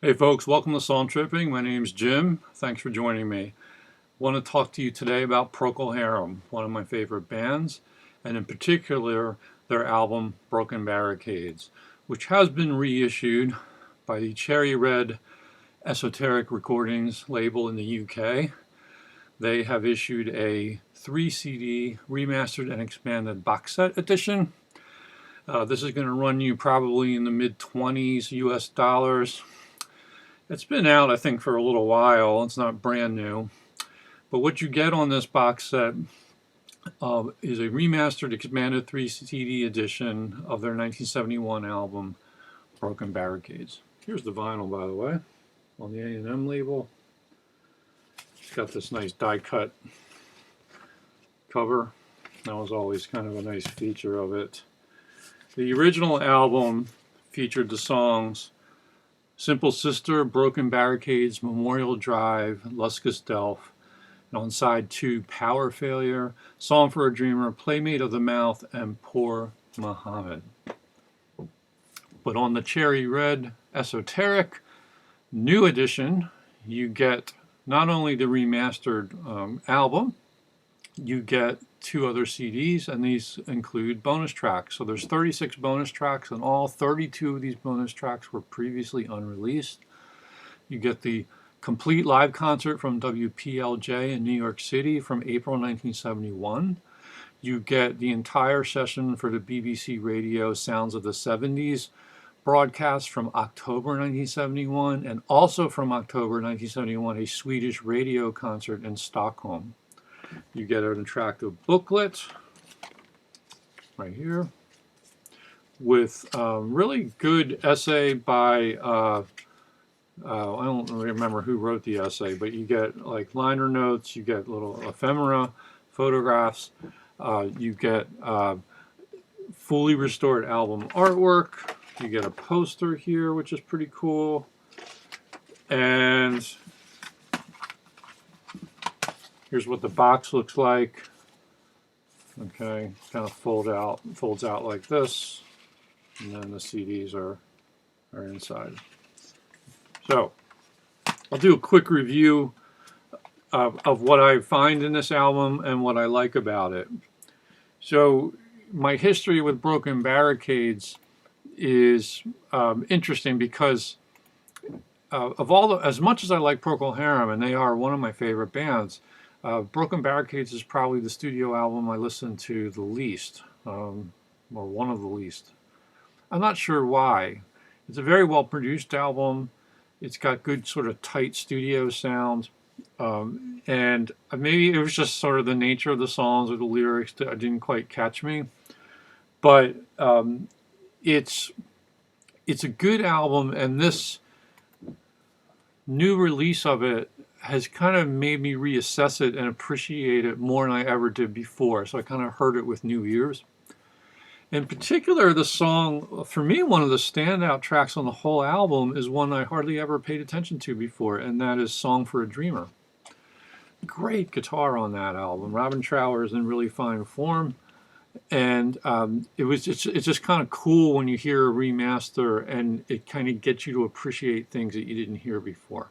Hey folks, welcome to Song Tripping. My name's Jim. Thanks for joining me. I want to talk to you today about Procol Harum, one of my favorite bands, and in particular their album Broken Barricades, which has been reissued by the Cherry Red Esoteric Recordings label in the UK. They have issued a 3 CD remastered and expanded box set edition. This is going to run you probably in the mid-20s US dollars. It's been out, I think, for a little while. It's not brand new. But what you get on this box set is a remastered, expanded 3 CD edition of their 1971 album, Broken Barricades. Here's the vinyl, by the way, on the A&M label. It's got this nice die-cut cover. That was always kind of a nice feature of it. The original album featured the songs Simple Sister, Broken Barricades, Memorial Drive, Luscious Delph, and on side 2, Power Failure, Song for a Dreamer, Playmate of the Mouth, and Poor Muhammad. But on the Cherry Red Esoteric New Edition, you get not only the remastered album, you get 2 other CDs, and these include bonus tracks. So there's 36 bonus tracks, and all 32 of these bonus tracks were previously unreleased. You get the complete live concert from WPLJ in New York City from April 1971. You get the entire session for the BBC Radio Sounds of the 70s broadcast from October 1971, and also from October 1971, a Swedish radio concert in Stockholm. You get an interactive booklet right here with really good essay by, I don't remember who wrote the essay, but you get like liner notes, you get little ephemera, photographs, you get fully restored album artwork, you get a poster here, which is pretty cool, and here's what the box looks like. Okay, kind of folds out like this, and then the CDs are inside. So I'll do a quick review of what I find in this album and what I like about it. So my history with Broken Barricades is interesting because of all as much as I like Procol Harum, and they are one of my favorite bands, Broken Barricades is probably the studio album I listen to the least, or one of the least. I'm not sure why. It's a very well produced album. It's got good sort of tight studio sound, and maybe it was just sort of the nature of the songs or the lyrics that didn't quite catch me. But it's a good album, and this new release of it has kind of made me reassess it and appreciate it more than I ever did before. So I kind of heard it with new ears. In particular, the song, for me, one of the standout tracks on the whole album is one I hardly ever paid attention to before, and that is Song for a Dreamer. Great guitar on that album. Robin Trower is in really fine form. And it's just kind of cool when you hear a remaster and it kind of gets you to appreciate things that you didn't hear before.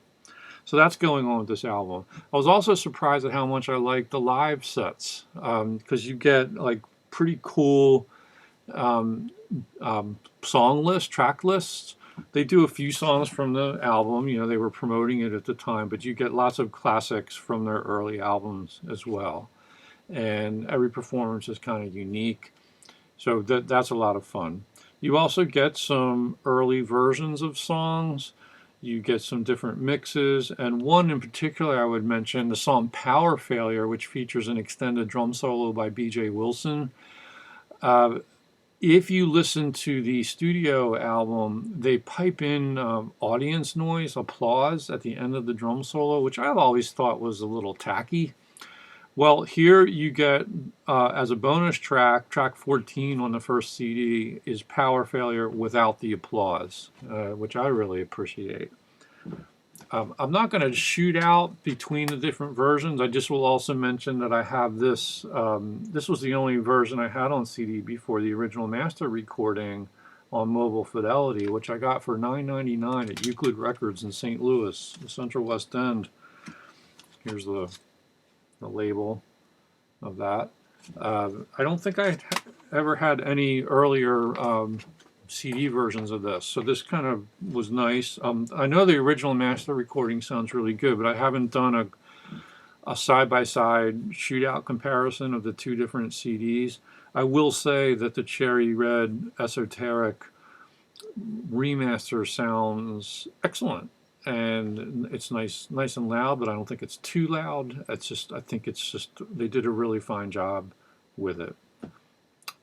So that's going on with this album. I was also surprised at how much I liked the live sets, because you get like pretty cool song lists, track lists. They do a few songs from the album, you know, they were promoting it at the time, but you get lots of classics from their early albums as well. And every performance is kind of unique. So that's a lot of fun. You also get some early versions of songs. You get some different mixes, and one in particular I would mention, the song Power Failure, which features an extended drum solo by B.J. Wilson. If you listen to the studio album, they pipe in audience noise, applause at the end of the drum solo, which I've always thought was a little tacky. Well, here you get, as a bonus track, track 14 on the first CD is Power Failure without the applause, which I really appreciate. I'm not going to shoot out between the different versions. I just will also mention that I have this. This was the only version I had on CD before the original master recording on Mobile Fidelity, which I got for $9.99 at Euclid Records in St. Louis, the Central West End. Here's the label of that. I don't think I ever had any earlier CD versions of this, so this kind of was nice. I know the original master recording sounds really good, but I haven't done a side-by-side shootout comparison of the two different CDs. I will say that the Cherry Red Esoteric remaster sounds excellent, and it's nice and loud, but I don't think it's too loud. It's just, I think it's just, they did a really fine job with it.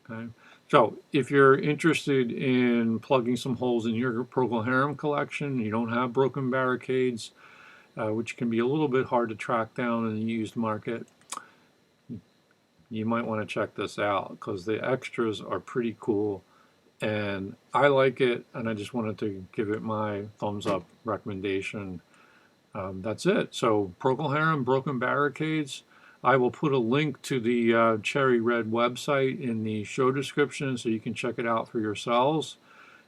Okay, so if you're interested in plugging some holes in your Procol Harum collection, you don't have broken Barricades, which can be a little bit hard to track down in the used market, you might want to check this out because the extras are pretty cool and I like it, and I just wanted to give it my thumbs up recommendation. That's it. So Procol Harum, Broken Barricades. I will put a link to the Cherry Red website in the show description so you can check it out for yourselves.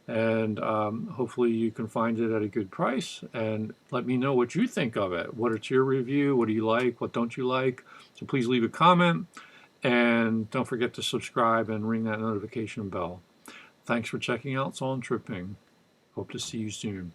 And hopefully you can find it at a good price, and let me know what you think of it. What is your review? What do you like? What don't you like? So please leave a comment, and don't forget to subscribe and ring that notification bell. Thanks for checking out Song Tripping. Hope to see you soon.